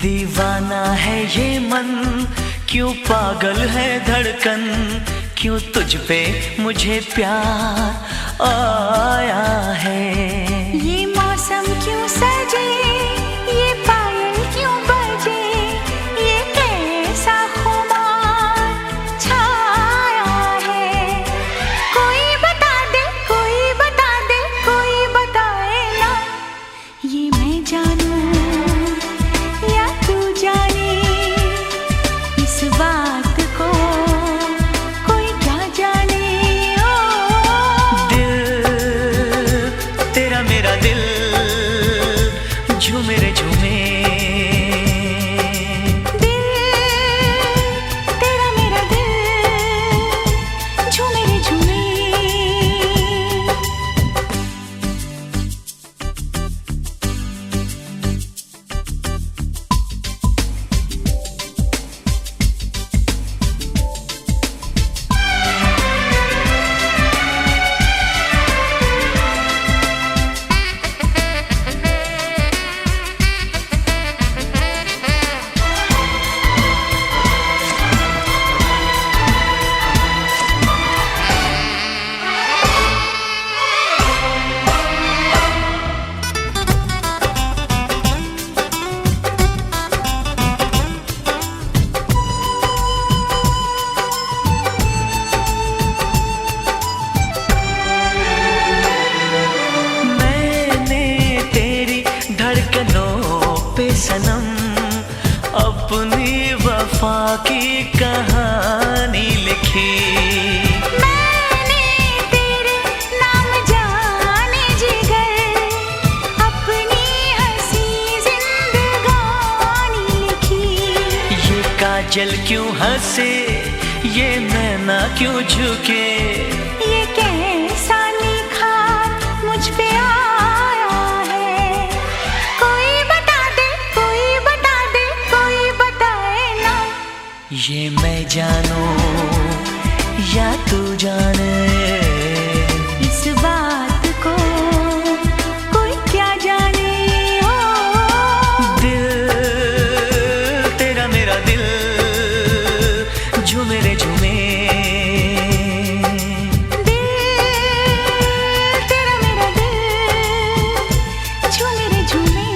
दीवाना है ये मन, क्यों पागल है धड़कन, क्यों तुझ पे मुझे प्यार आया है। ये मौसम क्यों सजे, ये पायल क्यों बजे, ये कैसा खुमार छाया है। कोई बता दे, कोई बता दे, कोई बताए ना, ये मैं जानूं या तू जाने, इस बात को कोई क्या जाने। ओ दिल तेरा मेरा दिल झूमे रे झूमे, दिल तेरा मेरा दिल झूमे रे झूमे। सनम अपनी वफा की कहानी लिखी, मैंने तेरे नाम जाने जिगर अपनी हंसी जिंदगानी लिखी। ये काजल क्यों हंसे, ये नैना क्यों झुके, ये कैसा निखार मुझ पे आया है। कोई बता दे, कोई बता दे, कोई बताए ना, ये मैं जानूं या तू जाने, इस बात को कोई क्या जाने। ओ दिल तेरा मेरा दिल झूमे रे झूमे, दिल तेरा मेरा दिल झूमे रे झूमे।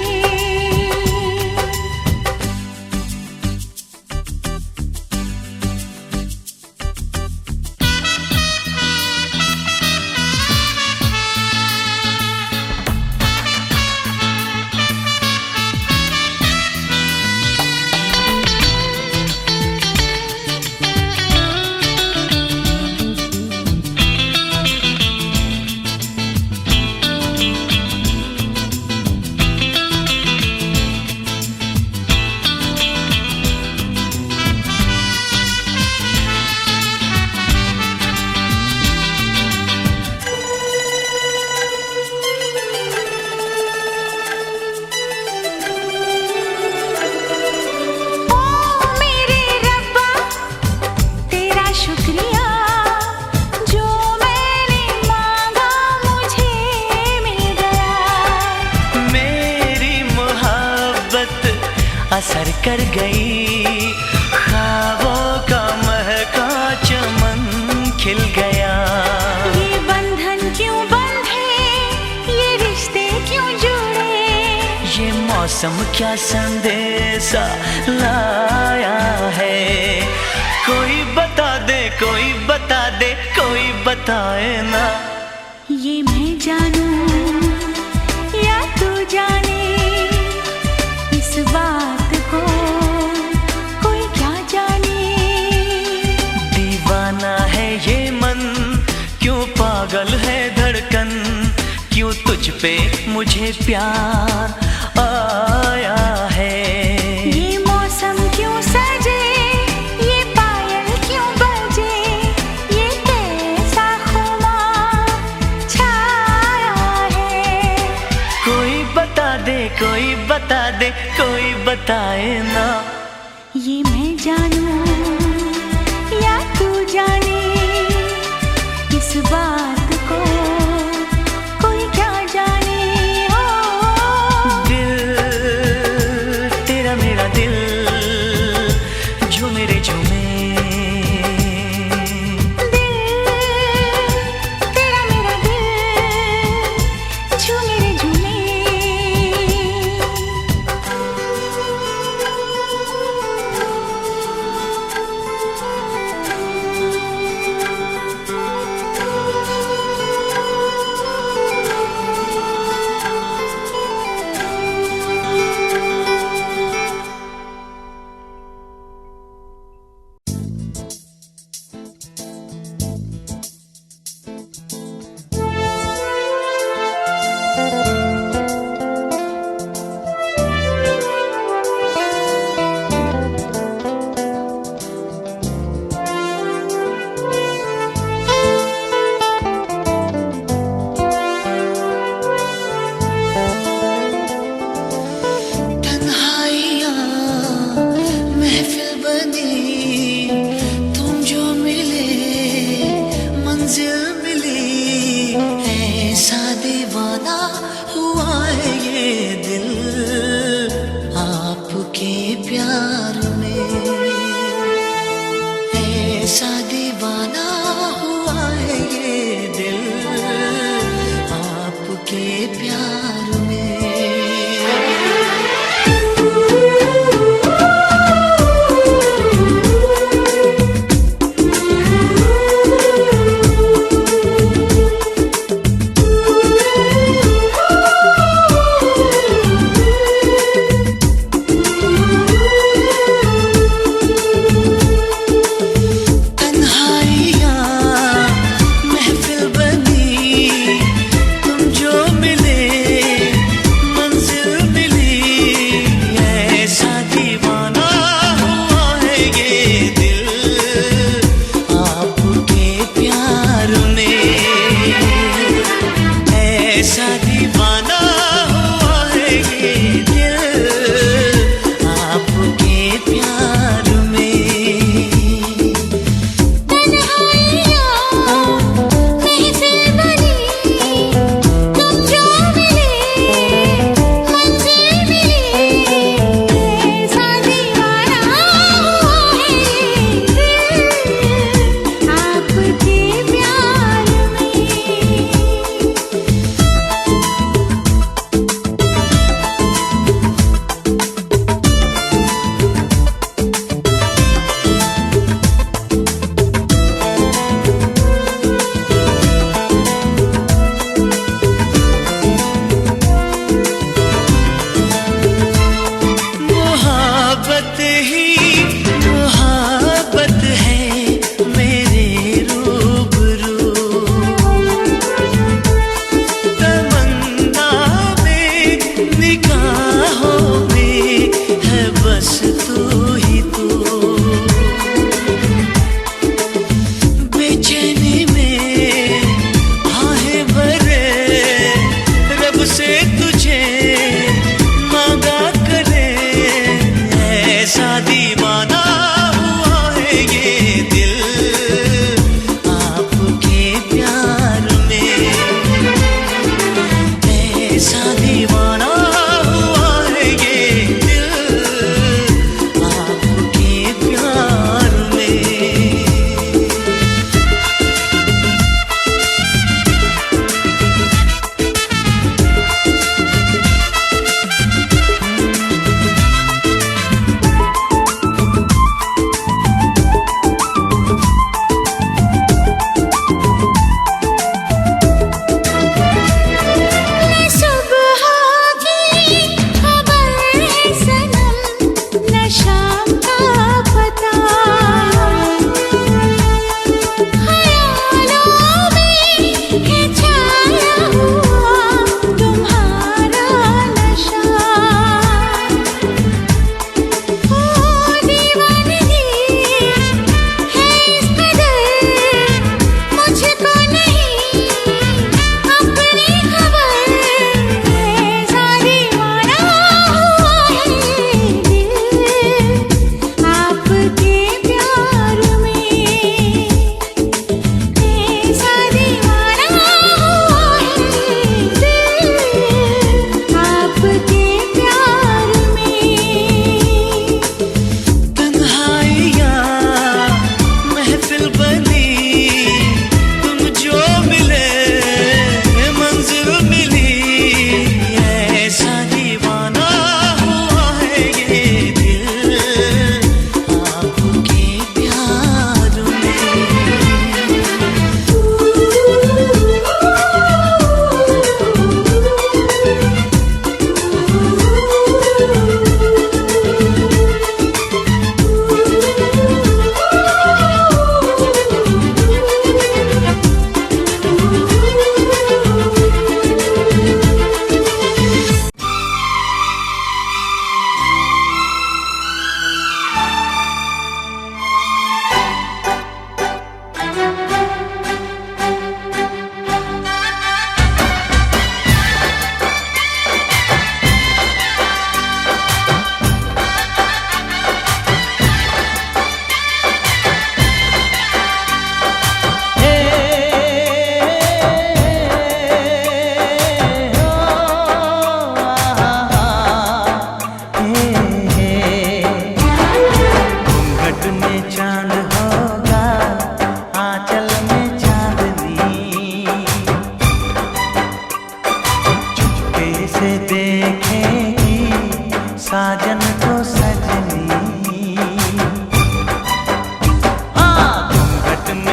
असर कर गई, ख्वाबों का महका चमन खिल गया। ये बंधन क्यों बंधे, ये रिश्ते क्यों जुड़े, ये मौसम क्या संदेशा लाया है। कोई बता दे, कोई बता दे, कोई बताए ना, ये मैं जानूं या तू जाने, इस बात को कोई क्या जाने। दीवाना है ये मन, क्यों पागल है धड़कन, क्यों तुझ पे मुझे प्यार आया है। ये मौसम क्यों सजे, ये पायल क्यों बजे, ये कैसा खुमार छाया है। कोई बता दे, कोई बता दे, कोई बताए ना, ये मैं जानूं या तू जाने, इस बात को कोई क्या जाने। ओ दिल तेरा मेरा दिल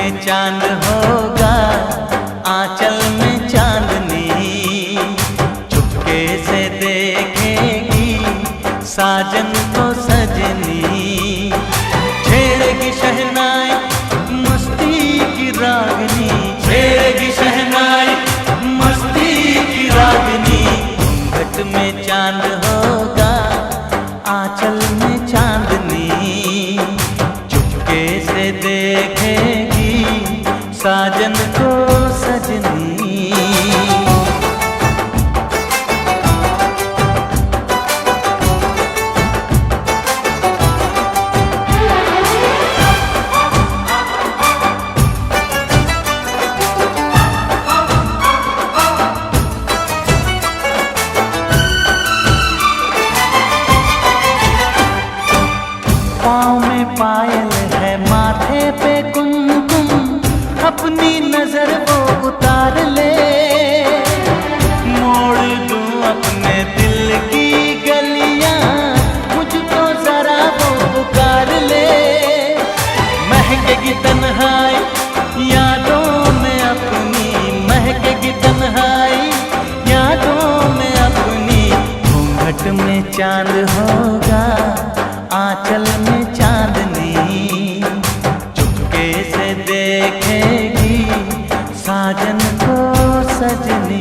में चांद होगा, आंचल में चांदनी, चुपके से देखेगी साजन को सजनी। छेड़ेगी शहनाई मस्ती की रागनी, छेड़ेगी शहनाई मस्ती की रागनी। घूंघट में चांद होगा, आंचल में चांदनी, चुपके से देखेगी साजन को सजनी। पाँव में पायल है, माथे पे कुमकुम, अपनी नजर वो उतार ले। मोड़ दूं अपने दिल की गलियां, मुझको जरा वो पुकार ले। महकेगी तन्हाई यादों में अपनी, महकेगी तन्हाई यादों में अपनी। घूंघट में चांद होगा, आंचल में चांदनी, चुपके से देखेगी साजन को सजनी।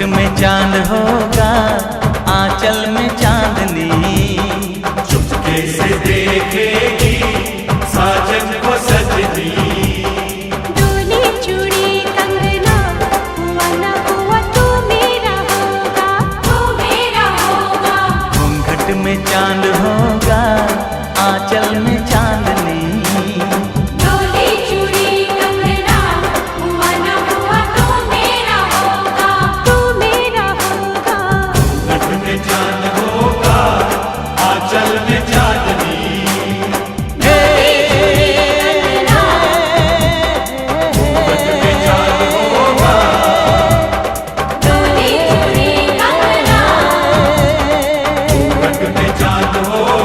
में चांद होगा, आंचल में चांदनी, चुपके से देखेगी साजन को सजनी। डोली चूड़ी कंगना, हुआ न हुआ तू मेरा होगा, तू मेरा होगा। घूंघट में चांद होगा, आंचल में चांदनी, डोली चूड़ी कंगना, हुआ न हुआ तू मेरा होगा, तू मेरा होगा। घूंघट में चांद होगा, आंचल में चांदनी। डोली चूड़ी कंगना, घूंघट में चांद होगा।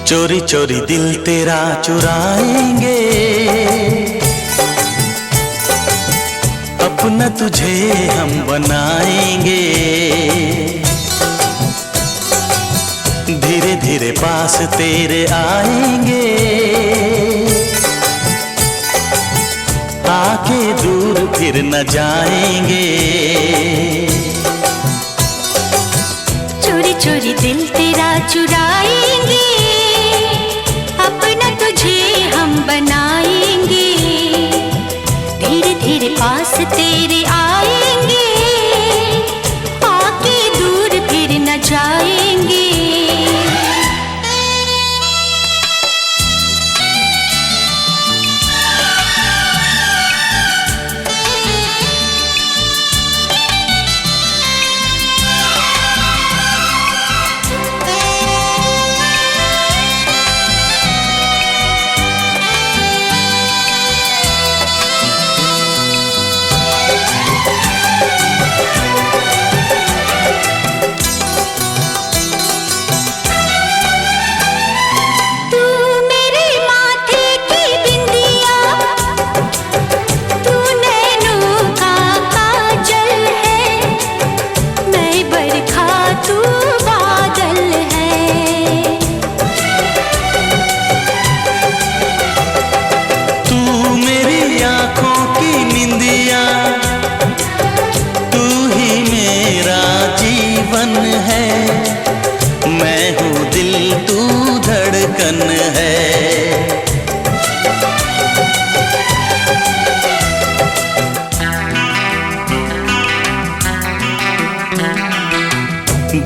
चोरी चोरी दिल तेरा चुराएंगे, अपना तुझे हम बनाएंगे। धीरे धीरे पास तेरे आएंगे, आके दूर फिर न जाएंगे। चोरी चोरी दिल तेरा चुराएंगे, अपना तुझे हम बनाएंगे। धीरे धीरे पास तेरे आएंगे, आके दूर फिर न जाएंगे।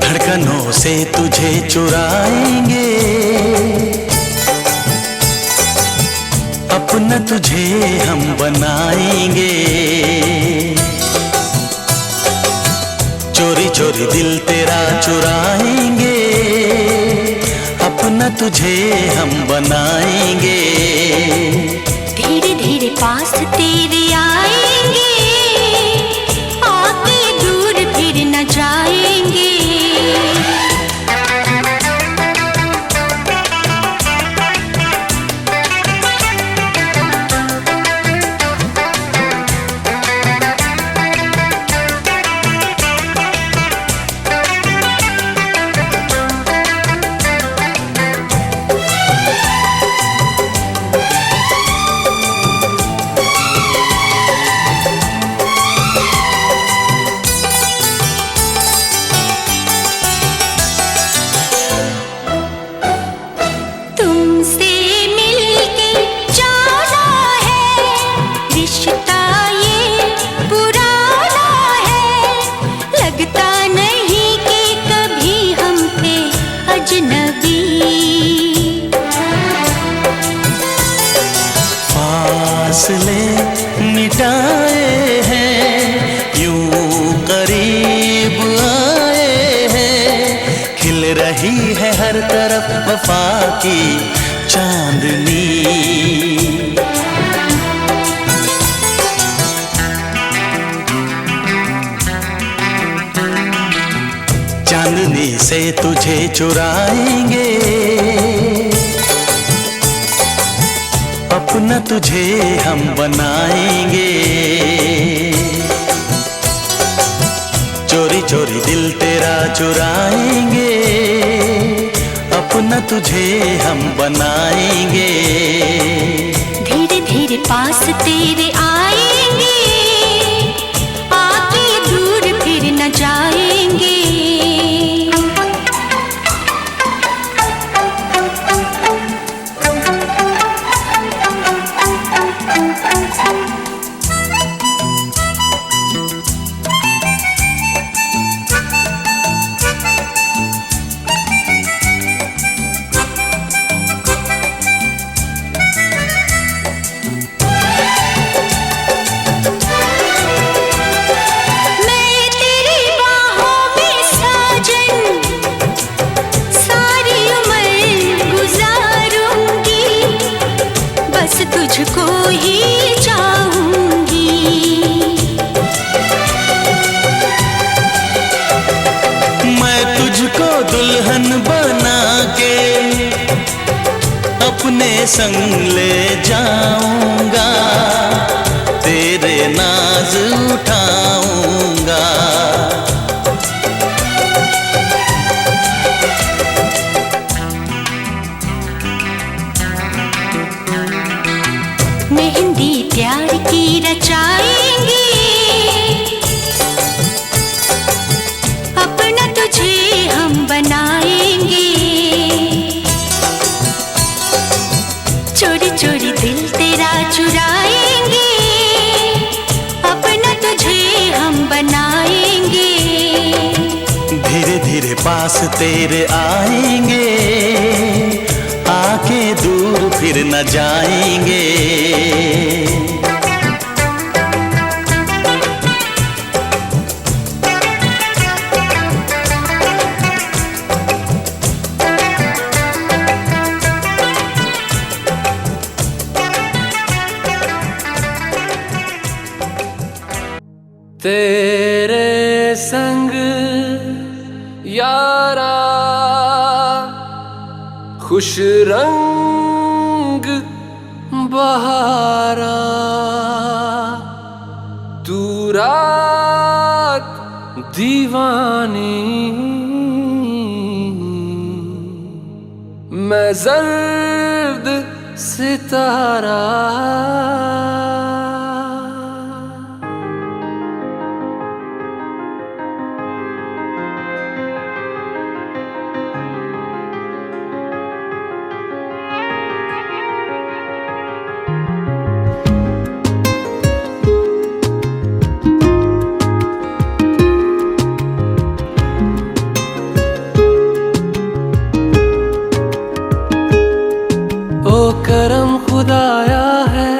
धड़कनों से तुझे चुराएंगे, अपना तुझे हम बनाएंगे। चोरी चोरी दिल तेरा चुराएंगे, अपना तुझे हम बनाएंगे। धीरे धीरे पास तेरे आएंगे, आके दूर फिर न जाएंगे। फासले मिटाए हैं, यूं करीब आए हैं। खिल रही है हर तरफ वफा की चांदनी। चांदनी से तुझे चुराएंगे, अपना तुझे हम बनाएंगे। चोरी चोरी दिल तेरा चुराएंगे, अपना तुझे हम बनाएंगे। धीरे धीरे पास तेरे आएंगे, आके दूर फिर न जाएंगे। अपने संग ले जाऊंगा, तेरे नाज उठाऊंगा। मेहंदी प्यार की रचाएंगे, अपना तुझे हम बनाएंगे। चोरी चोरी दिल तेरा चुराएंगे, अपना तुझे हम बनाएंगे। धीरे धीरे पास तेरे आएंगे, आके दूर फिर न जाएंगे। तेरे संग यारा खुश रंग बहारा, तू रात दीवानी, मैं जर्द सितारा। ओ करम खुदाया है,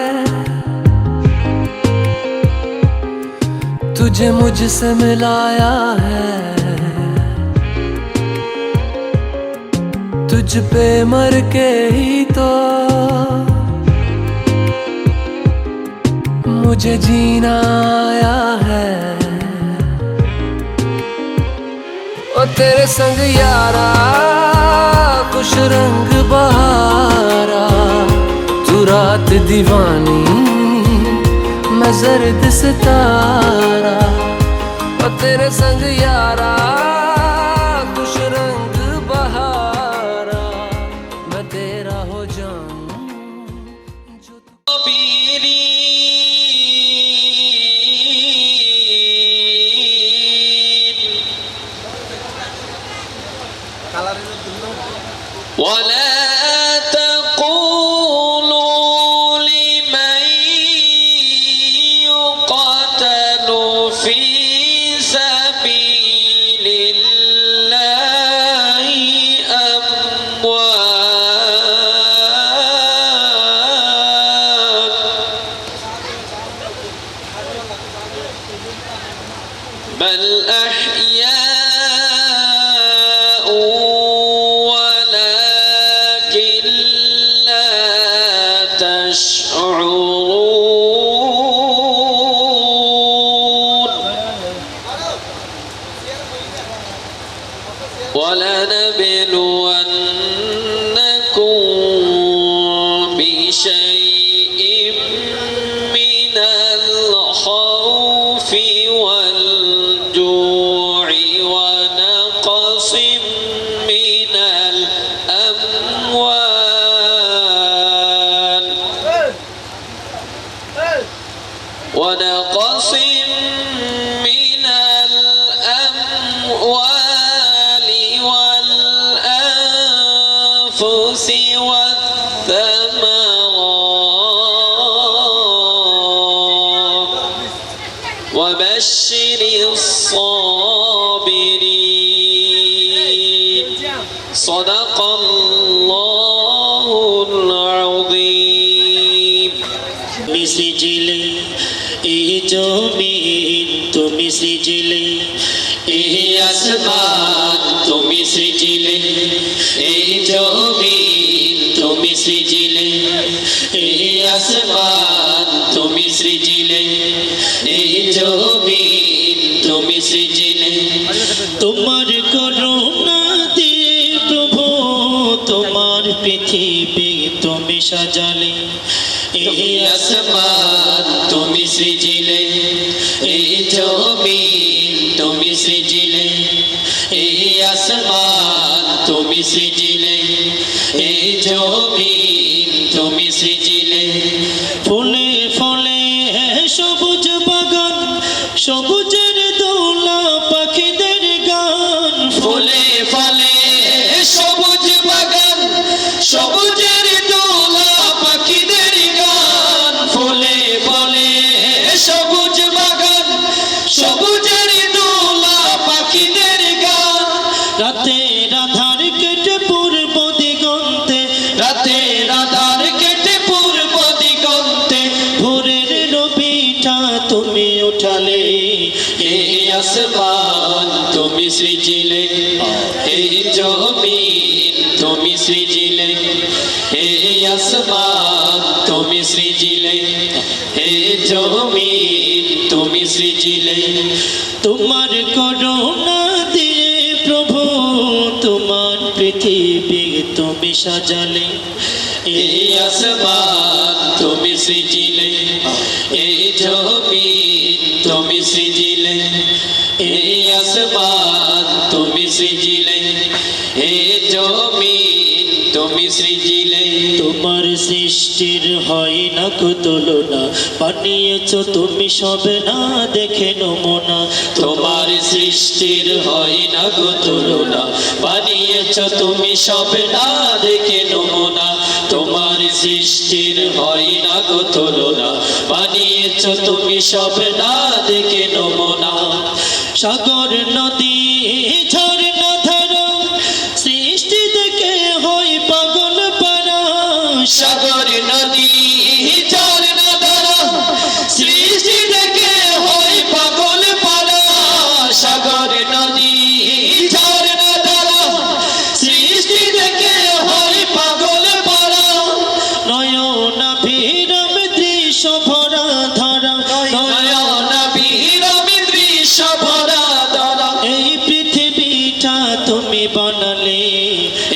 तुझे मुझसे मिलाया है। तुझ पे मर के ही तो मुझे जीना आया है। ओ तेरे संग यारा खुश रंग बहारा, तू रात दीवानी, मैं जर्द सितारा। ओ तेरे संग यारा खुश रंग बहारा, मैं तेरा हो जाऊं जो तू। ولا تقولوا لمن يقتل في سبيل الله أموات، بل أحياء ولكن لا تشعرون. ولنبلونكم بشيء من الخوف والجوع ونقص من الأموال والأنفس والثمرات وبشر الصابرين. صدق الله العظيم. মিছিলে এই জমিন তুমি সৃজিলে, এই আসমান তুমি সৃজিলে, এই জমিন তুমি সৃজিলে, এই আসমান তুমি সৃজিলে, এই জমিন তুমি সৃজিলে। তোমার করুণা দিয়ে প্রভু তোমার পৃথিবী পৃথিবী তুমি সাজালে এই আসমান তুমি সৃজিলে এই জমিন তুমি সৃজিলে এই আসমান তুমি সৃজিলে এই জমিন তুমি সৃজিলে ফুলে ফলে সবুজ বাগান সবুজের দোলা পাখিদের গান ফুলে ফলে সবুজ বাগান সবুজের দোলা পাখিদের গান ফুলে ফলে সবুজ বাগান সবুজের দোলা পাখিদের গান রাতের আধার কেটে পূর্ব দিগন্তে রাতের আধার কেটে পূর্ব দিগন্তে ভোরের রবিটা তুমি উঠালে এই আসমান তুমি সৃজিলে এই জমিন তুমি সৃজিলে এই আসমান তুমি সৃজিলে এই জমিন তুমি সৃজিলে তোমার করুণা দিয়ে প্রভু তোমার পৃথিবী তুমি সাজালে এই আসমান তুমি সৃজিলে এই জমিন তুমি সৃজিলে এই আসমান তুমি সৃজিলে এই জমিন তুমি সৃজিলে তোমার সৃষ্টির হয় না কো তুলনা বানিয়েছ তুমি সবে না দেখে নমুনা তোমার সৃষ্টির হয় না কো তুলনা বানিয়েছ তুমি সবে না দেখে নমুনা তোমার সৃষ্টির হয় না কো তুলনা বানিয়েছ তুমি সবে না দেখে নমুনা সাগর নদী ঝর্ণা ধারা সৃষ্টি দেখে হয় পাগল পারা সাগর নদী ঝর্ণা ধারা সৃষ্টি দেখে হয় পাগল পারা সাগর নদী ঝর্ণা ধারা সৃষ্টি দেখে হয় পাগল পারা নয়না ভিরম দৃশ্য ভরা ধরা নয়না ভিরম দৃশ্য ভরা ধরা এই পৃথিবীটা তুমি বানালে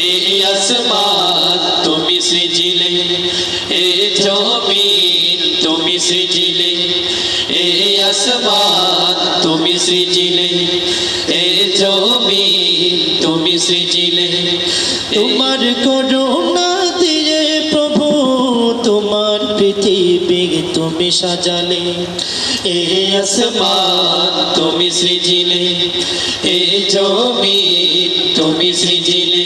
এই আসমান তুমি সৃজিলে এই জমিন তুমি সৃজিলে এই আসমান তুমি সৃজিলে এই জমিন তুমি সৃজিলে তোমার করুণা দিয়ে প্রভু তোমার পৃথিবী তুমি সাজালে এই আসমান তুমি সৃজিলে এই জমিন তুমি সৃজিলে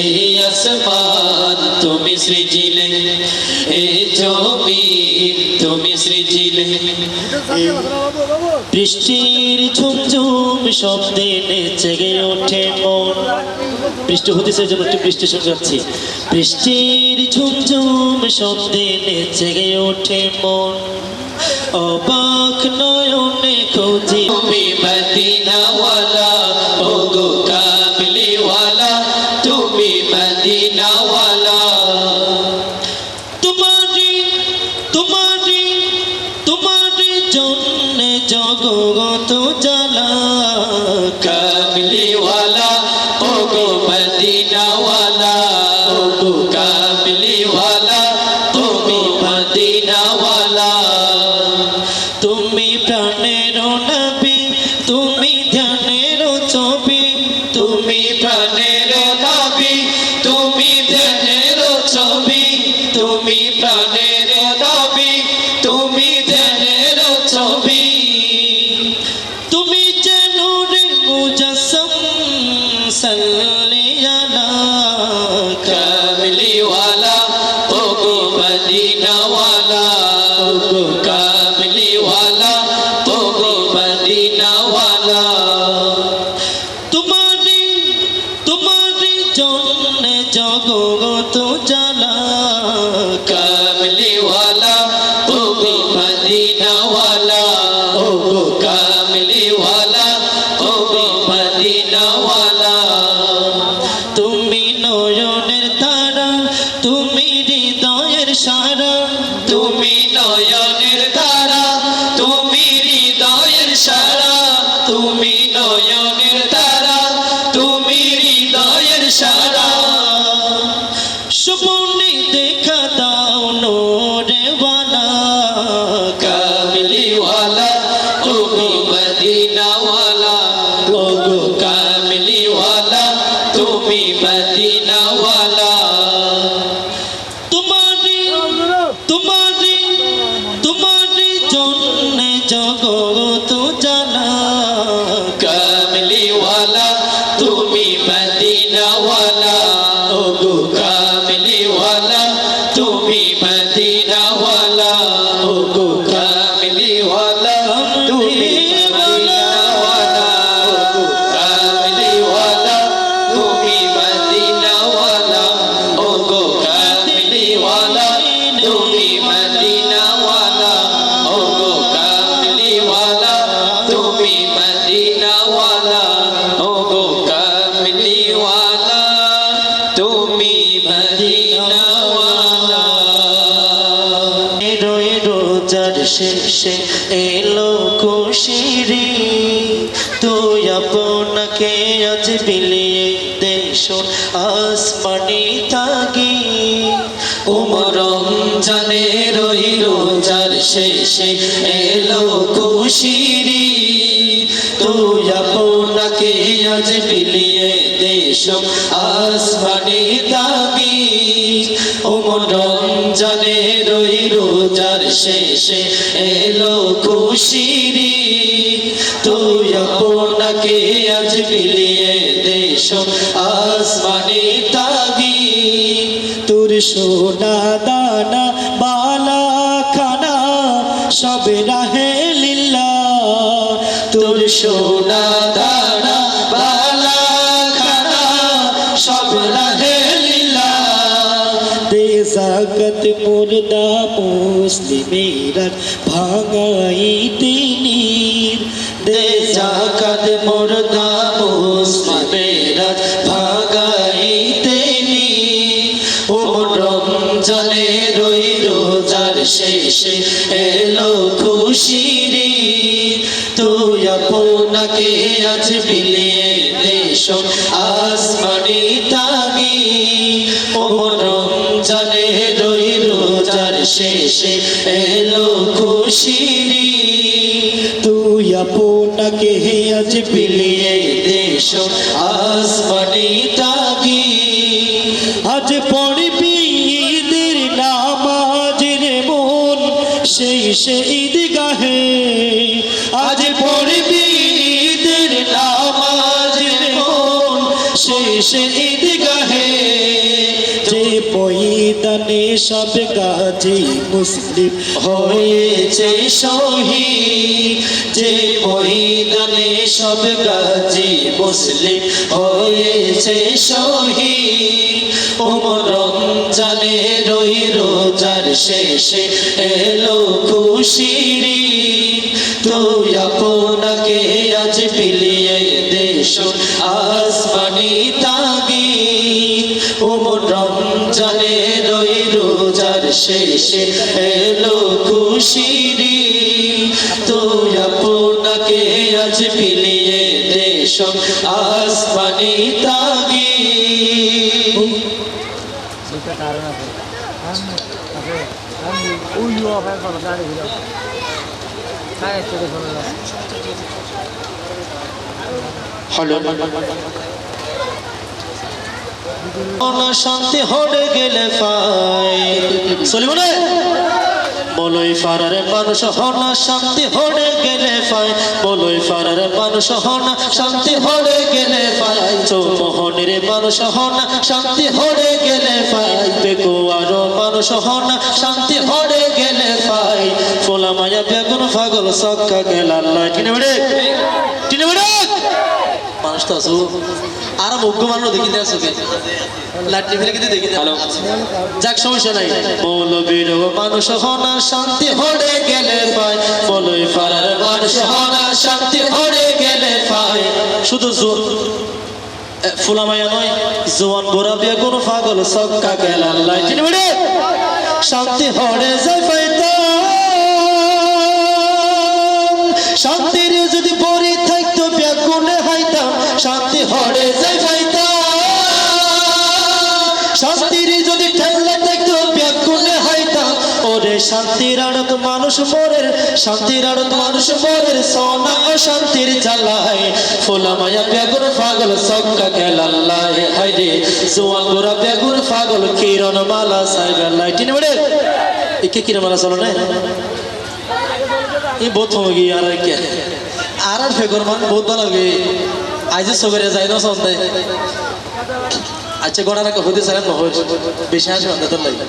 এই আসমান তুমি সৃজিলে এই জমিন তুমি সৃজিলে বৃষ্টির ঝুমঝুম শব্দে নেচে গে ওঠে মন বৃষ্টি হতেছে যেন একটু বৃষ্টি শুনে যাচ্ছি বৃষ্টির ঝুমঝুম শব্দে নেচে গে ওঠে মন অবাক নয়নে খুঁজি তুমি মদিনাওয়ালা ও গো কামলিওয়ালা তুমি মদিনাওয়ালা তোমারি তোমারি তোমারি জন্য জগত জ্বালা কামলিওয়ালা ও গো মদিনাওয়ালা ও গো কামলিওয়ালা তুমি মদিনাওয়ালা তুমি প্রাণের নবী তুমি ধ্যানের ছবি তুমি প্রাণের নবী তুমি ধ্যানের ছবি তুমি প্রাণের নবী তুমি ধ্যানের ছবি তুমি যে নূরে মুজাসসাম সাল্লি আলা কামলিওয়ালা ও গো মদিনাওয়ালা ও গো কামলিওয়ালা ও গো মদিনাওয়ালা তোমারি তোমারি জন্য জগত জ্বালা কামলিওয়ালা ও গো মদিনাওয়ালা ও গো কামলিওয়ালা ও গো মদিনাওয়ালা তুমি নয়নের তারা তুমি হৃদয়ের সারা তুমি নয়নের তারা তুমি হৃদয়ের সারা তুমি নয়নের তারা তুমি হৃদয়ের সারা তুমি দেখা দাও নোরে वाला कामली वाला তুমি মদিনা वाला ओ गो कामली वाला তুমি মদিনা वाला तुम्हारी तुम्हारी तुम्हारी जन्म जगत जाना कामली वाला তুমি মদিনা वाला ओ गो कामली वाला তুমি মদিনা वाला ओ गो कामली वाला তুমি মদিনা वाला ओ गो कामली वाला তুমি মদিনা वाला ओ गो कामली वाला তুমি মদিনা वाला ओ गो कामली वाला তুমি মদিনা वाला ओ गो कामली वाला তুমি মদিনা वाला রোয়ে রোজার শেষে এলো খুশিরি তুই আপনাকে আজ বিলিয়ে দেশ আসমানি তাগি ওমর রমজানে রোই রোজার শেষে এলো খুশিরি তুই আপনাকে আজ বিলিয়ে দেশ আসমানি তাগি ওমর রমজানে রোই রোজার শেষে এলো খুশিরি তুই আপনাকে আজ বিলিয়ে দেশ আসমানি তাগি তোর সোনা দানা বালা খানা সব রাহে লীলা তোর সোনা দানা বালা খানা সব রাহে লীলা দে জাগত মুর্দা মুসলিমের ভাঙাইতে নীর দে জাগত মুর্দা মুসলিমের ভাঙাইতে নীর ও রমজানে রোই রোজার শেষে এলো খুশিরি তুই আপনাকে আজ বিলিয়ে দেশ আসমানি তাগি ও রমজানে রোই রোজার শেষে এলো খুশিরি তুই আপনাকে আজ বিলিয়ে দেশ আসমানি তাগি আজ পড়বি ঈদের নামাজ রে মন সেই ঈদগাহে আজ পড়বি ঈদের নামাজ রে মন সেই ঈদগাহে যে পয়দানে সব গাজী মুসলিম হয়েছে শহীদ যে পয়দানে সব গাজী মুসলিম হয়েছে শহীদ ওমর রমজানে রোই রোজার শেষে এলো খুশিরি তুই আপনাকে আজ বিলিয়ে দেশ আসমানি তাগি ওমর রমজানে রোই রোজার শেষে এলো খুশিরি তুই আপনাকে আজ বিলিয়ে দেশ আসমানি তাগি শান্তি হড়ে গেলে পাই চলিব না বলই ফারার মানুষ হনা শান্তি হড়ে গেলে পাই বলই ফারার মানুষ হনা শান্তি হড়ে গেলে পাই চৌমোহনের মানুষ হনা শান্তি হড়ে গেলে পাই বেকুয়ার মানুষ হনা শান্তি হড়ে গেলে পাই ফোলা মায়া বেগুন পাগল সক্কা গেল আল্লাহ টিনে বেড়ে মানুষ তো আসো আর মুগ্ধ মানুষ দেখি দেয় চোখে লাঠি ফেলে কিন্তু দেখি ভালো যাক সমস্যা নাই মৌলবীর মানুষ হনা শান্তি হড়ে গেলে পাই বলই ফারার মানুষ হনা শান্তি হড়ে গেলে পাই শুধু ফুলা মায়া নয় জোয়ান বুড়া বেগুন পাগল সক্কা গেল আল্লাহ টিনে বেড়ে শান্তি হড়ে যায় পাইতা শান্তির যদি পরি থাকতো বেগুনে হাইতাম শান্তি হড়ে যাই পাইতাম শান্তির যদি ঠেলা দেখতো ব্যাকুলে হইতাম ওরে শান্তির আড়ত মানুষ মরের শান্তির আড়ত মানুষ মরের সোনা শান্তির জ্বালায় ফোলা মায়া বেগুন পাগল সক্কা খেলাল্লায় হাইরে জোয়ান গোরা বেগুন পাগল কিরণ মালা সাইবেল্লায় টিনে বেড়ে একে কিরণ মালা চলো না এই বহুত হয়ে গিয়ে আর কে আর ফেগর মান বহুত ভালো লাগে আজ সবেরে যাই না সন্ধ্যায় আচ্ছা গোড়া রাখা হতে চাই নহয় বেশি আসবে তোর লাগে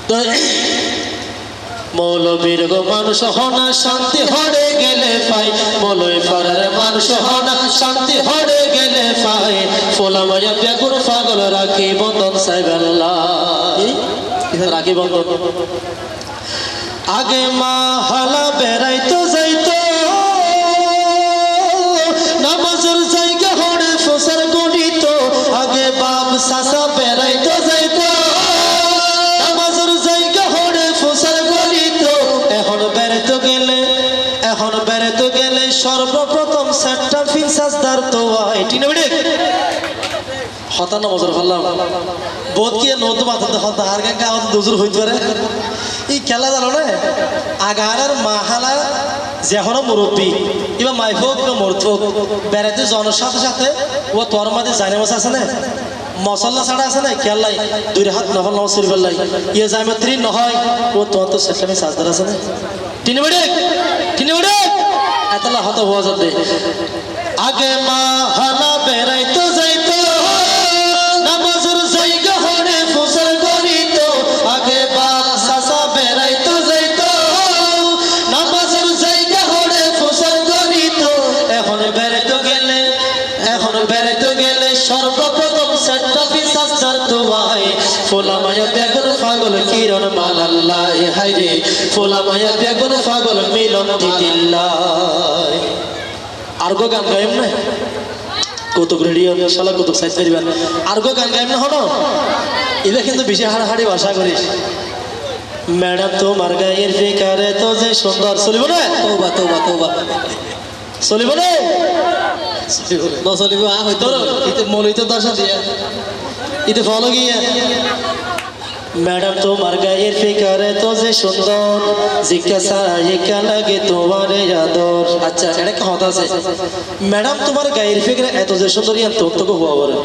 তো মৌলবীর গো মানুষ হনা শান্তি হরে গেলে পাই মৌলই পাড়ার মানুষ হনা শান্তি হরে গেলে পাই ফোলা মায়া বেগুন পাগল রাখি বন্ধন সাইবেল্লাহ রাখি বন্ধন আগে মা হালা বেড়াইতো যাইতো নামাজের জায়গা হরে ফসর গণিত আগে বাপ সাসা বেড়াইতো যাইতো নামাজের জায়গা হরে ফসর গণিত এখন বেড়াইতো গেলে সর্বপ্রথম সেটটা ফিসাসদার তো এটি না বেড়ে হতা নামাজের ভাল্লাম বোধ কি নতুন মাথা হতা আর গান গাওয়া দুজুর হইতে পারে এই খেলা জানো না আগার মাহালা যেহনো মুরব্বী এবার মাইফ হোক বা মর্থ হোক বেড়াতে জনের সাথে সাথে ও তোর মাঝে জানে মাছ আছে না মশলা ছাড়া আছে না খেলাই দুই হাত নহল নামাজ শরীফ লাই ইয়ে জায়মাত্রী নহয় ও তোমার তো সেটামি সাজদার আছে না টিনে বেড়ে এতলা হত হওয়া যাবে আগে মা হালা বেড়াইতো যাইতো নামাজের জায়গা হরে ফসল গণিত আগে বা সাসা বেড়াইতো যাইতো নামাজের জায়গা হরে ফসল গণিত এখন বেড়াইতো গেলে সর্বপ্রথম সেটটা ফিসাসদার তো ফোলা মায়া বেগুন পাগল কিরণ মালাল্লাহ হাইরে ফোলা মায়া বেগুন পাগল মিলন দিদিল্লাহ আরগো গান গাইম না কৌতুক রেডিও শালা কৌতুক সাইজ করিবেন আরগো গান গাইম না হনো এটা কিন্তু বেশি হাড়াহাড়ি ভাষা করিস ম্যাডাম তোমার গায়ের ফিকারে তো যে সুন্দর চলিব না তৌবা চলিব না চলিব হয়তো মলিত দশা দিয়া ইতে ফলো গিয়া ম্যাডাম তোমার গায়ের ফিকারে তো যে সুন্দর জিজ্ঞাসা একা লাগে তোমার আদর আচ্ছা এটা কথা আছে ম্যাডাম তোমার গায়ের ফিকারে এত যে সুন্দর ইয়ান তোকে হওয়া বলে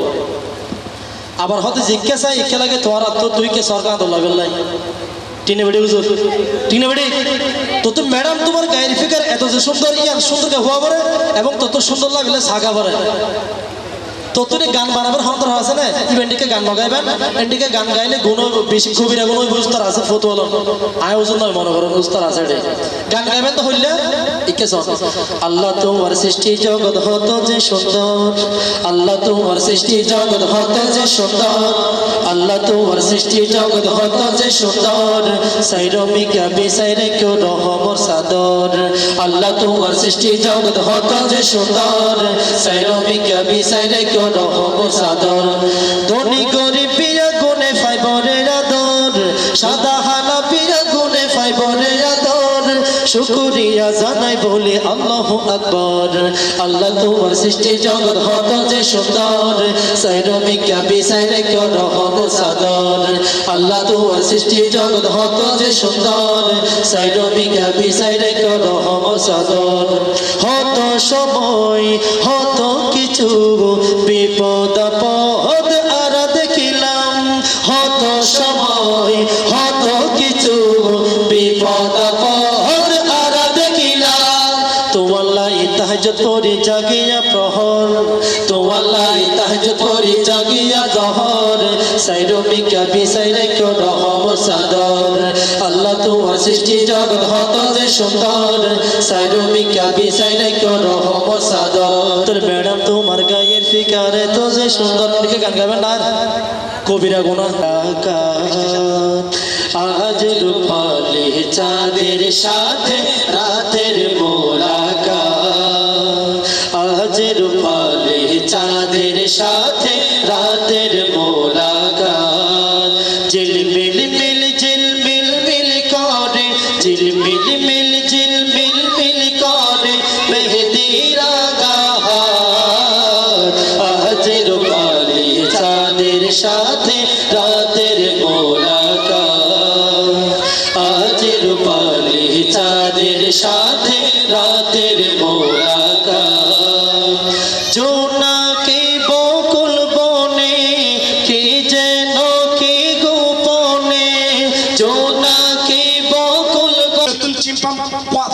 আবার হয়তো জিজ্ঞাসা একা লাগে তোমার আত্ম তুই কে সরকার আদর লাগল নাই টিনে বেড়ে বুঝো টিনে বেড়ে তো ম্যাডাম তোমার গায়ের ফিকার এত যে সুন্দর ইয়ান সুন্দরকে হওয়া বলে এবং তত সুন্দর লাগলে সাগা বলে ততনে গান বানাবার হন্তর আছে না ইভেন্টিকে গান লগাইবেন এন্ডিকে গান গাইলে গুণ বেশি কবিরা গুণ বুঝতার আছে ফতুয়াল আয় ওজন নয় মনে করেন বুঝতার আছে গান গাইবেন তো হইলে ইকে সব আল্লাহ তোমার সৃষ্টি জগৎ হত যে সুন্দর আল্লাহ তোমার সৃষ্টি জগৎ হত যে সুন্দর আল্লাহ তোমার সৃষ্টি জগৎ হত যে সুন্দর সাইরমিকা বিসাইরে কেউ রহমর সাদর আল্লাহ তোমার সৃষ্টি জগৎ হত যে সুন্দর সাইরমিকা বিসাইরে রহম সাদর ধনী গরিব পিয়া গুনে ফাইবরের আদর সাদা হালা পিয়া গুনে ফাইবরের আদর শুকরিয়া জানাই বলে আল্লাহু আকবার আল্লাহ তোমার সৃষ্টি জগৎ হত যে সুন্দর সাইরমিকা বিসাইরে কেউ রহম সাদর আল্লাহ তোমার সৃষ্টি জগৎ হত যে সুন্দর সাইরমিকা বিসাইরে কেউ রহম সাদর হত সময় হত কিছু বিপদ আপদ আর দেখিলাম হত সময় হত কিছু বিপদ আপদ আর দেখিলাম তোমার লাই তাহাজ্জুদ পড়ি জাগিয়া প্রহর তোমার লাই তাহাজ্জুদ পড়ি জাগিয়া জহর সাইরমিকা বিসাইরে কেউ রহম সাদর আল্লাহ তোমার সৃষ্টি জগৎ হত যে সুন্দর সাইরমিকা বিসাইরে কেউ রহম সাদর তোর ম্যাডাম তোমার গায়ের ফিকারে তো যে সুন্দর লিখে গান গাবেন না কবিরা গুনা আজ রূপালি চাঁদের সাথে রাতের মোলাকাত আজ রূপালি চাঁদের সাথে রাতের মোলাকাত ঝিলমিল মিল ঝিলমিল মিল করে ঝিলমিল মিল ঝিলমিল মিল করে মেহেদিরা গাহাত আজ রূপালি চাঁদের চাঁদের মোলাকাত আজ রূপালি চাঁদের সাথে রাতের মোলাকাত জোনাকে বকুল বনে কে যেন কে গোপনে জোনাকে বকুল তুল চিম্পাম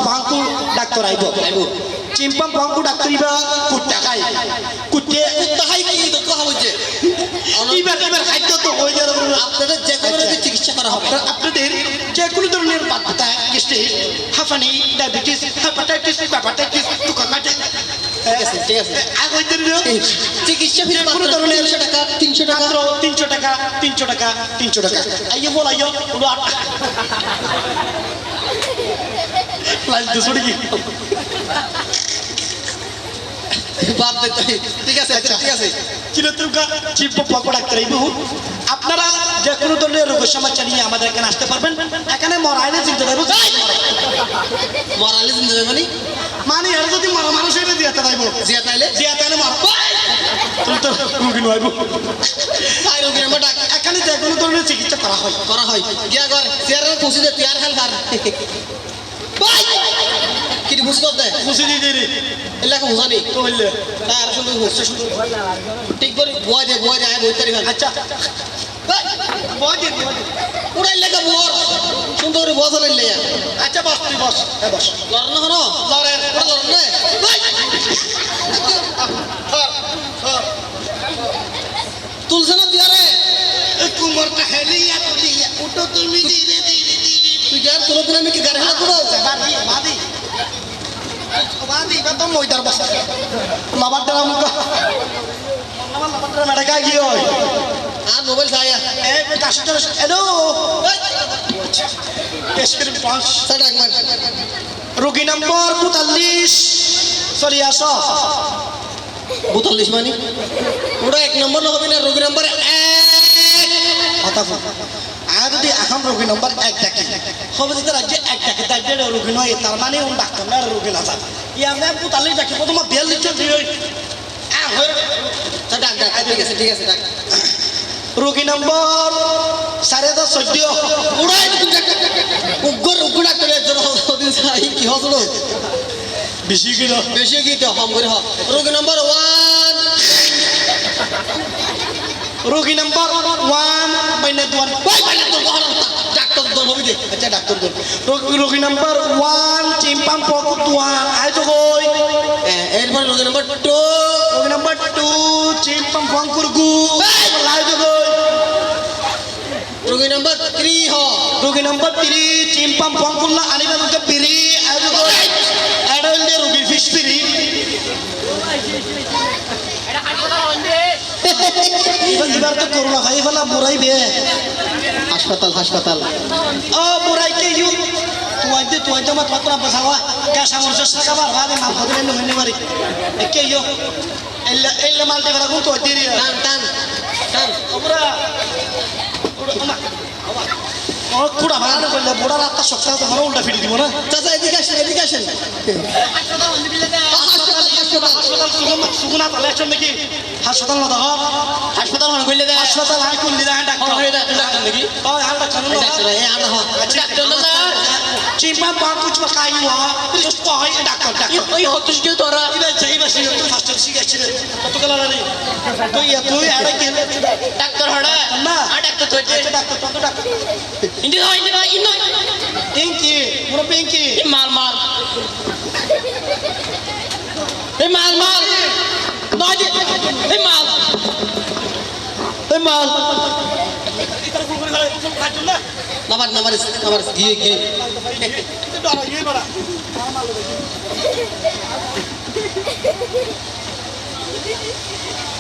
পাঙ্কু ডাক্তার আইব চিম্পাম পাঙ্কু ডাক্তার ইবা কুত্তা খাই কুত্তে তাহাই কি কথা বলছে এবার খাদ্য তো হয়ে যাবে আপনাদের যে কোনো রোগের চিকিৎসা করা হবে আপনাদের যে কোনো ধরনের বাচ্চা গ্যাস্ট্রিক হাঁপানি ডায়াবেটিস হেপাটাইটিস টুকাকাটে ঠিক আছে আগ হইতে দিল চিকিৎসা ফিরে কোনো ধরনের 300 টাকা 300 টাকা 300 টাকা 300 টাকা 300 টাকা আইয়ে বল আইयो পুরো 8 লাইন 200 কি বাদ দে ঠিক আছে ঠিক আছে চিরতুকা চিম্প পাকো ডাক্তার আইব আপনারা যে কোনো ধরনের রোগের সমস্যা নিয়ে আমাদের এখানে আসতে পারবেন এখানে মরাইলে চিন্তা দেবো মরালে জিন্দা মানে মানে আর যদি মরা মানুষ হইবে দিয়াতে যাইব জিয়া তাইলে মার তুমি তো রোগী নইব তাই রোগীর আমরা ডাক এখানে যে কোনো ধরনের চিকিৎসা করা হয় গিয়া কর চেয়ারে খুশি দে তিয়ার খাল খার ভাই কি খুশি করতে খুশি দিয়ে রে এলাকা বুঝানি তো হইলে তার শুধু খুশি ঠিক করে বয় দে আয় বই তারি খাল আচ্ছা বয় দে পুরা এলাকা বর সুন্দর করে বসা লাইলে আচ্ছা বস তুই বস বস লড়ন হনো লড়ে পুরা লড়ন নে তুলছে না তিয়ারে কুমারটা হেলিয়া তুলিয়া উঠো তুমি ধীরে ধীরে তুই যার তুলো দিন আমি কি গাড়ি হাত করবো বাদি বা তো মইদার বস লাবারটা আমুকা লাবারটা মেডাকা কি হয় আর মোবাইল ছায়া এ কাশটা হ্যালো পেশকের পাঁচ সাডাক মান রোগী নম্বর 42 চলি আসো 42 মানে ওটা এক নম্বর না হবে না রোগী নম্বর 1 কথা আর যদি এখন রোগী নম্বর 1 ডাকি হবে যদি রাজ্যে 1 ডাকি তাই রোগী নয় তার মানে ওন ডাক্তার না রোগী না থাকে ইয়ামে 42 ডাকি প্রথম 42 দিই সাডাক ডাক ঠিক আছে ডাক রোগী নম্বর 14.5 উড়াই উগ্র ডাক্তার একজন ওদিন সাই কি হসল বেশি কি না বেশি কি তো হম করে হ রোগী নম্বর 1 রোগী নম্বর 1 বাইনা দুয়ান বাইনা তো ডাক্তার দল হবে দে আচ্ছা ডাক্তার দল রোগী নম্বর 1 চিম্পাম পকু দুয়ান আই তো কই এরপর রোগী নম্বর 2 রোগী নম্বর 2 চিম্পাম পঙ্কুর গু লাই তো কই রোগী নম্বর 3 হ রোগী নম্বর 3 চিম্পাম পঙ্কুল্লা আনিবা তো পিরি আই তো কই এডল দে রোগী ফিশ পিরি এবার তো করোনা খাই ফেলা বুড়াই বে হাসপাতাল ও বুড়াই কে ইউ তুই তো মত মাত্রা বসাওয়া ক্যাশ আমরস সাকাবার ভাবে মাল খদরে নো হইনি মারি কে ইউ এল্লা মালতে করা কোন তো দিরি টান ওরা ও কুড়া ভাড়া করলে বুড়া রাতটা সপ্তাহ তো ঘরে উল্টা ফিরে দিব না চাচা এদিকে আসেন হাসপাতাল সুগুনা তালে আছেন নাকি হাসপাতাল না দেখো হাসপাতাল হন কইলে দে হাসপাতাল হাই করলি না ডাক্তার ডাক্তার নাকি ও হাল ডাক্তার না ডাক্তার এ আনা হ ডাক্তার না চিম্পা পা কুছ কাই हुआ तो पाई डॉक्टर डॉक्टर ওই হতস কি তোরা इधर जाई बस तू फास्ट শিখাইছিল কত গলা রে তুই আড়া কি ডাক্তার হড়া না ডাক্তার তো ডাক্তার কত ডাক্তার ইন্দি পিঙ্কি পুরো পিঙ্কি মাল এই মাল নয় এই মাল নামার গিয়ে ডরা ইয়ে বড়া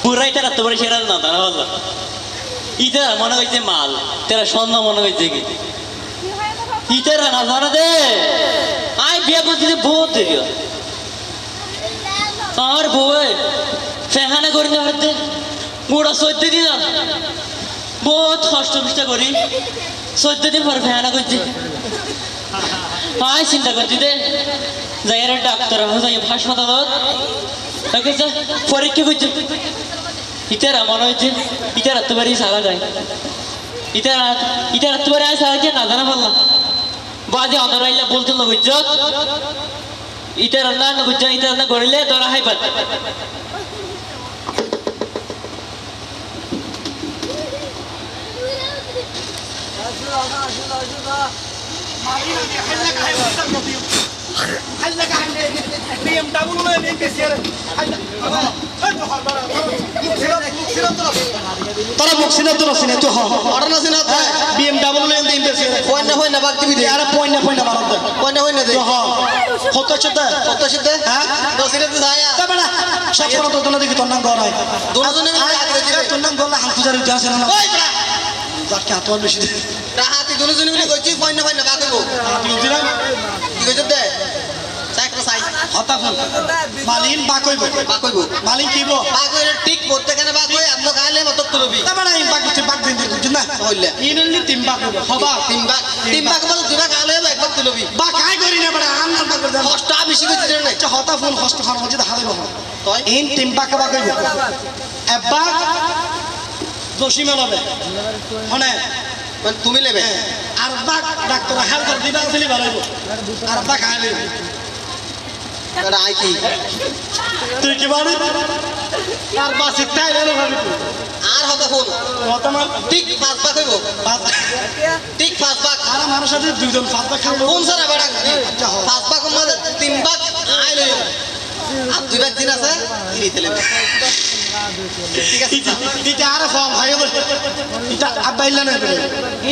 পুরাইটা রাত পরে সেরা না তারা বললো ইটা মনে হয়েছে মাল তেরা সন্ধ্যা মনে হয়েছে কি ইটারা না জানা দে আই বিয়া করতে বহুত দেরি আর বউয়ে ফেহানা করি না হতে গোড়া 14 দিন বহুত কষ্ট বিষ্টা করি 14 দিন পর ফেহানা করছি আই চিন্তা করছি দে যাই ডাক্তার যাই হাসপাতালত পরীক্ষা করছে ইতারা মনে হয়েছে ইতারা তো বাড়ি সারা যায় ইতার তোমার আয় সাহায্য না জানা পারলাম বাজে অনরাইলা বলতে না বুঝছ ইতার না বুঝছ ইতার না গড়িলে ধরা হাইবার তোরা মুখ সিনা তো রসিনে তো হ অর্ডার আছে না BMW লেন দিন বেশি হয় না বাক দিবি দে আরে পয়না মারদ হয় না দে তো হ কত চতে কত সাথে হ্যাঁ দশিনে তো ছায়া তা বড়া সব কোন তো না দেখি তোর নাম গড়াই দুজনে মিলে আগে দিবে তোর নাম গড়লা হাম পূজারি উঠে আসে না ওই বড়া যাকে হাত বেশি দে রাহাতি দুজনে মিলে কইছি হয় না বাক দেবো তুই উঠিরা কি কইছ দে সাইকেল সাই হতা ফোন মালিন বা কইব বাক কইব মালিন কিব বাক কইলে ঠিক বলতে কেন বাক কই আপনি খাইলে মত তুলবি তা বড়া ইন বাক দিন দিন না হইলে ইনলি তিন বাক হবা তিন বাক বল দুই বাক আলে একবার তুলবি বা কাই করি না বড়া আন বাক করে কষ্ট বেশি কইছ না আচ্ছা হতা ফোন হস্ত খান মধ্যে হালে বহ তাই ইন তিন বাক বা কইব এবা দোষী মানাবে হনে মানে তুমি নেবে আর বাক ডাক্তার হাল করে দিবা আসলি ভালো আর বাক হালে এটা আই কি তুই কি বাড়ি আর বাসি তাই রে ভাবি আর হতা ফোন হতা মার ঠিক পাঁচ বাক হইব ঠিক পাঁচ বাক আর মানুষ আছে দুইজন পাঁচ বাক খাবো কোন সারা বেড়া পাঁচ বাক মধ্যে তিন বাক আই লই আর দুই বাক দিন আছে ইরিতে লেবে ঠিক আছে এটা আর ফর্ম ভাই এটা আবাইলা না বলে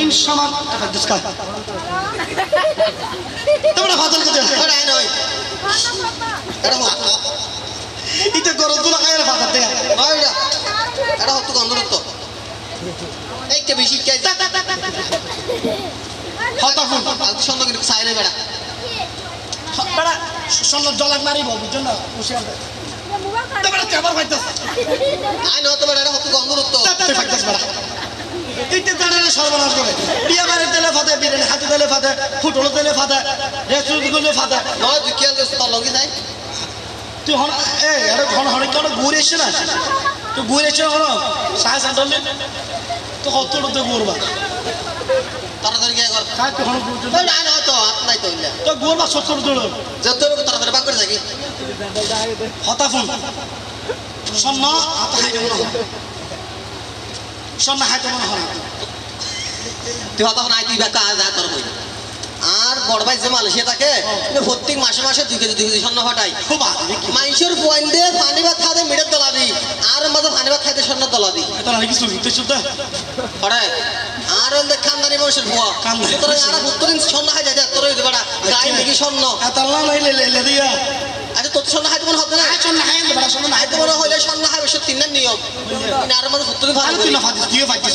ইন সমান টাকা ডিসকাউন্ট তোমরা ফাজল কে ওটা আই নয় এটা হত এটা গরজ গুলো খায় ফাজল দে ওইটা এটা হত গন্ধরত এইটা বেশি কে হতা ফোন আর সন্ধ্যা কিন্তু সাইলে বেড়া বড়া সন্ন জলাক মারিব বুঝছ না হুশিয়ার তোমরা কেমন হইতাছ আই নয় তো বেড়া এটা হত গন্ধরত তুই ফাইতাছ বড়া এইটা জানালে সর্বনাশ করে বিয়া বাড়ির তেলে ফাতে বিরিয়ানি হাতে তেলে ফাতে ফুটলো তেলে ফাতে রেস্টুরেন্ট গুলো ফাতে নয় তুই কি তলঙ্গি যাই তুই হন এই আরে ঘন হরে কেন ঘুরে এসে না তুই ঘুরে এসে হন সাহস আনলে তো কত তো ঘুরবা তাড়াতাড়ি গিয়ে কর কাজ তুই হন ঘুরতে ওই না নয় তো হাত নাই তো ইলা তো ঘুরবা সত্তর দূর যত তাড়াতাড়ি বাক করে থাকি হতা ফোন সন্ন হাত হাইতে মনে হয় সন্ন হাইতে মনে হয় তুই হতা নাই তুই বাক যা তোর কই আর বড় ভাই যে মালয়েশিয়া থাকে প্রত্যেক মাসে 2 কেজি স্বর্ণ ফাটাই খুব মানুষের পয়েন্ট দিয়ে পানি ভাত খাতে মিটার দলাবি আর মাঝে পানি ভাত খাইতে স্বর্ণ দলাবি এটা নাকি সুবিধা শুদ্ধ পড়ে আর ওই খানদানি মানুষের বুয়া সুতরাং আর প্রত্যেকদিন স্বর্ণ খাই যায় তোর বড়া গায়ে নাকি স্বর্ণ এত আল্লাহ লাইলে লে দিয়া আচ্ছা তোর স্বর্ণ খাইতে মনে হতো না সন্ন হাইতে বড় সন্ন খাইতে মনে হইলে স্বর্ণ খাই বসে 3 দিন নিয়ম আর মাঝে প্রত্যেকদিন ভালো তুই না ফাটিস তুই ফাটিস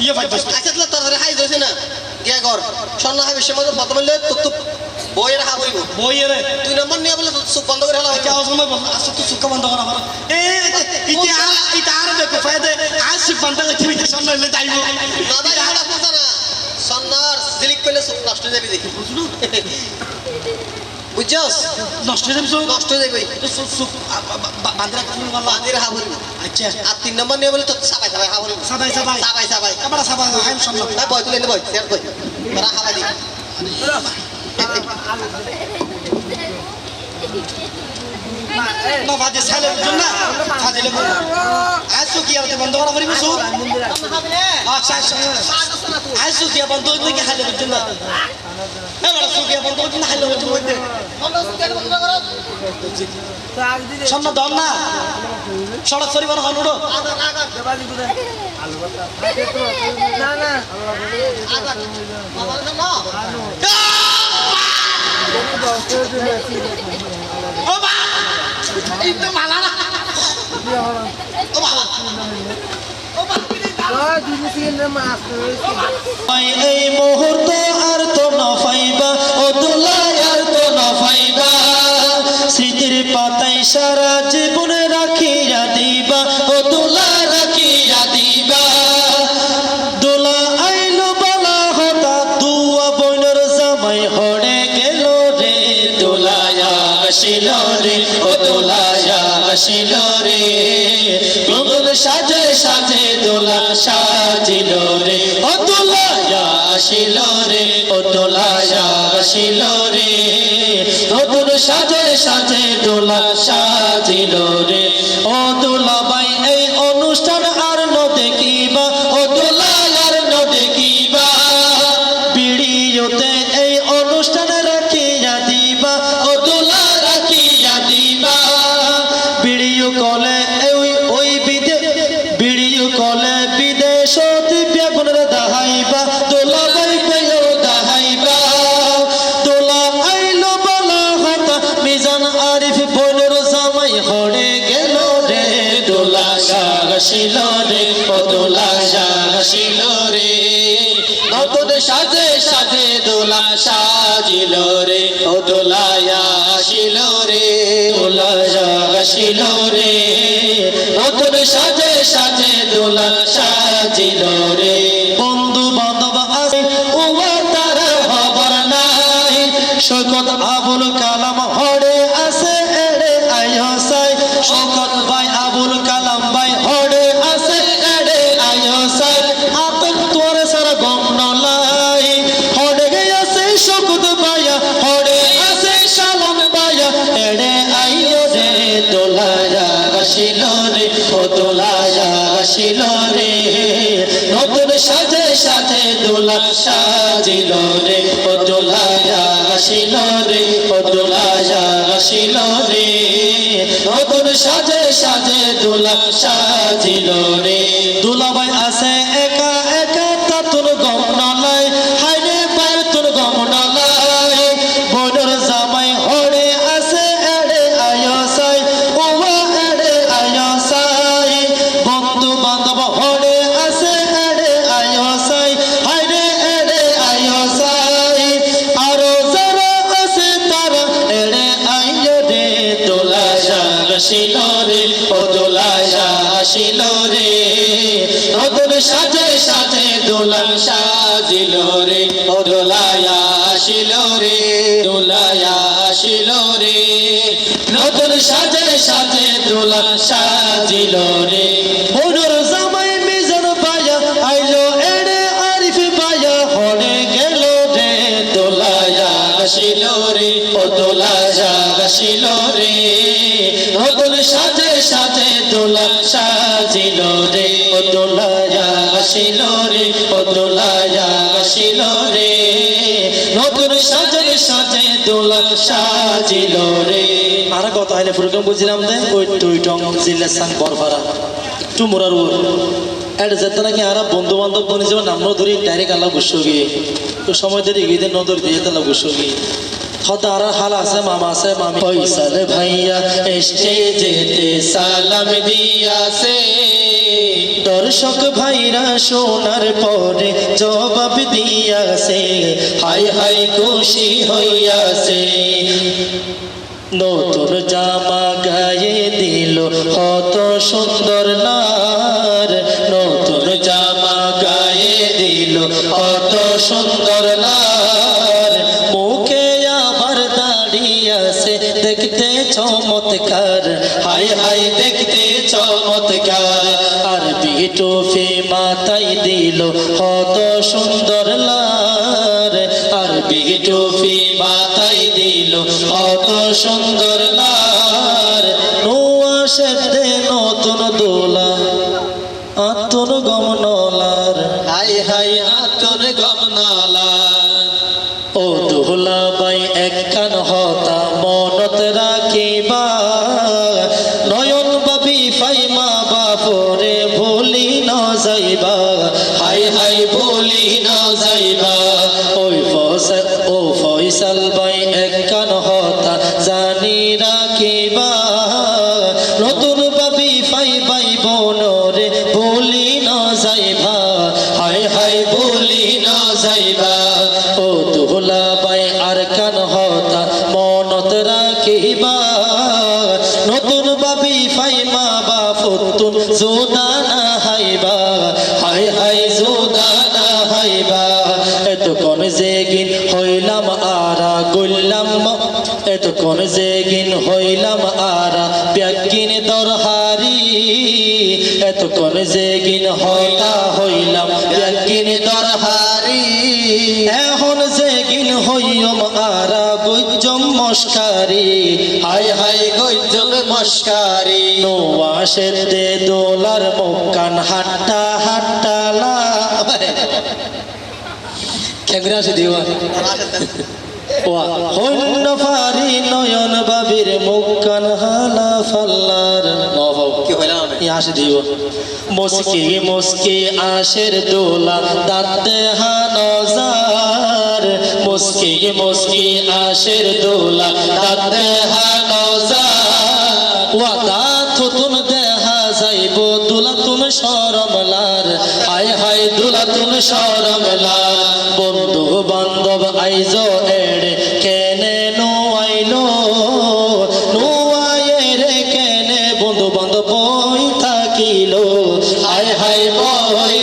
ইয়ে ফাটিস আচ্ছা তাড়াতাড়ি খাই যাচ্ছে না গিয়া কর স্বর্ণ খাই বসে মাঝে প্রথম হইলে তো বইয়ের হা বইব বইয়েরে 2 নম্বর নিয়ে বলে চুপ বন্ধ করে হেলা क्या उसमें बोलना असो तो सुक्का बंद करा हमारा ए इतार देखो फायदे आज सुक बंद करके भी सामने ले जाइबो দাদা এটা কথা না সন্ন্যার জিলিক পেলে সব নষ্ট হয়ে যাবে দেখি বুঝছস নষ্ট হয়ে যাবে সব নষ্ট হয়ে যাবে তো সুক বান্দরা কোন वाला বাঁধির হা বলবো अच्छा আর 3 নম্বর নিয়ে বলে তো সাবাই হা বলবো सबाई সাবাই कबड़ा सबाई हम सामने না বই তুলে নে বই সেট বই তোরা হাবা দি ना बाजे साले जुना फाजिले बोल आज सु किया तो बंद करा करिबो सु अच्छा आज सु किया बंद तो के हाले जुना ए बड़ा सु किया बंद तो हाले जुना সামনে দম না সড়ক সরিবার হনুড়ো ও বা এই তো মালা না ও বা এই মুহূর্তে আর তো না পাইবা ও দুলাই আর তো না পাইবা স্মৃতির পাতায় সারা জীবন রাখিয়া দিবা ও দুলা রাখিয়া দিবা দোলা আইলো বলা হতা দুয়া বইনের জামাই হড়ে গেল রে দোলায়া আসিল রে ও দোলায়া আসিল রে সাজে সাজে দোলা সাজিল রে ও আসিল রে ও দোলায় আসিল রে নতুন সাজে সাজে দোলা সাজিল রে ও দোলাবাই এই অনুষ্ঠান আর ন দেখিবা ও দোলায় আর ন দেখিবা ভিডিওতে এই অনুষ্ঠান রাখিয়া দিবা ও দোলা রাখিয়া দিবা ভিডিও কলে ওই ভিডিও কলে বিদেশ দিব্যা গুণরা দাহাইবা দোলা বাই পেও দাহাইবা দোলা আইলো বলা হাতা মিজান আরিফ বলর জামাই হড়ে গেল রে দোলা সাগশিল রে ও দোলা সাগশিল রে নতুন সাজে সাজে দোলা সাজিল রে ও দোলা আসিল রে দোলা সাগশিল রে নতুন সাজে সাজে দোলা সাজিল রে বন্ধু বান্ধব আছে উমা তারা খবর নাই সৈকত আবুল কালাম হড়ে আছে এড়ে আয়সাই সৈকত ভাই আবুল কালাম ভাই হড়ে আছে এড়ে আয়সাই আপন তোর সারা গম নলাই হড়ে গেছে সৈকত ভাইয়া হড়ে আছে সালাম ভাইয়া এড়ে আইও রে দোলায়া আসিল রে ও দোলায়া আসিল রে নতুন সাজে সাজে দোলা সাজিল রে ও দোলায়া আসিল রে ও দোলায়া আসিল রে নতুন সাজে সাজে দোলা সাজিল রে দোলাবাই আছে একা একা তা তোর গম নলাই হাইরে পায় তোর গম নলাই বড়র জামাই হড়ে আছে এড়ে আয়সাই ওমা এড়ে আয়সাই বন্ধু বান্ধব হড়ে আছে এড়ে আয়সাই হাইরে এড়ে আয়সাই আরো যারা আছে তারা এড়ে আইয় রে দোলা সাগশিল রে ও দোলা আসিল রে নতুন সাজে সাজে দোলা সাজিল রে ও দোলা আসিল রে দোলা আসিল রে নতুন সাজে সাজে দোলা সাজিল রে বড়র জামাই মিজান পায়া আইলো এড়ে আরিফ পায়া হড়ে গেল রে দোলা আসিল রে ও দোলা আসিল রে নতুন সাজে সাজে দোলা সাজিল রে ও দোলা আসিল রে ও দোলা আসিল রে নতুন সাজে সাজে দোলা সাজিল রে আর কত আইলে প্রোগ্রাম বুঝিলাম দে ওই টুইটং জিল্লা সাং বরফারা টুমুরার ওর এড যেতে নাকি আর বন্ধু বান্ধব বনে যাবে নাম ধরি ডাইরেক্ট আল্লাহ গুসো গিয়ে তো সময় ধরে গিয়ে নদর দিয়ে আল্লাহ গুসো গিয়ে হয়তো আর হাল আছে মামা আছে মামি ফয়সাল ভাইয়া স্টেজেতে সালাম দিয়াছে দর্শক ভাইরা শোনার পরে জবাব দিয়াছে হাই হাই খুশি হইয়াছে নতুন জামা গায়ে দিল কত সুন্দর নার নতুন জামা গায়ে দিল কত সুন্দর নার মুখে আবার দাঁড়িয়ে আছে দেখতে চমৎকার হাই হাই দেখতে চমৎকার আর বিটুফি মাথায় দিল কত সুন্দর লার আর বিটুফি মাথায় দিল কত সুন্দর লার নোয়া সেদে নতুন দোলা আতর গমনলার হাই হাই আতর গমনলার ও দোলা বাই একখান হতা মনত রাখিবা নয়ন বাবি ফাইমা বাপরে ভুলি ন যাইবা হাই হাই ভুলি ন যাইবা ও ফয়সাল বাই একখান হতা জানি রাখিবা নতুন বাবি ফাইবাই বনরে ভুলি ন যাইবা হাই হাই ভুলি ন যাইবা ও দোলা বাই আর কান হতা মনত রাখিবা নতুন বাবি ফাইমা বা ফুতুন জোদানা হাইবা হাই হাই জোদানা হাইবা এতক্ষণ জেগিন হইলাম আরা গইলাম এতক্ষণ জেগিন হইলাম আরা ব্যাগিন দরহারি এতক্ষণ জেগিন হইলা হইলাম ব্যাগিন দরহারি মস্কারি এখন যে গিন হইয়ম আরা গজ্জম মস্কারি হাই হাই গজ্জব মস্কারি নোয়াশের দে দোলার মুকান হাট্টা হাট্টালা ক্যামেরা আছে দিওয়া হন্য ফারি নয়ন বাবির মুকান হালা ফাল্লার কি হইলাম আসে দিব মুস্কি মুস্কি আশের দোলা দাঁতে হানজার মুস্কি মুস্কি আশের দোলা দাঁতে হানজার ওয়াদা থুতুন দেহা যাইব দুলাতুন শরমলার হায় হায় দুলাতুন শরমলার বন্ধু বান্ধব আইজ এড়ে কেনে নো আইলো রে কেনে বন্ধু বান্ধব বই থাকিল হায় হায় বই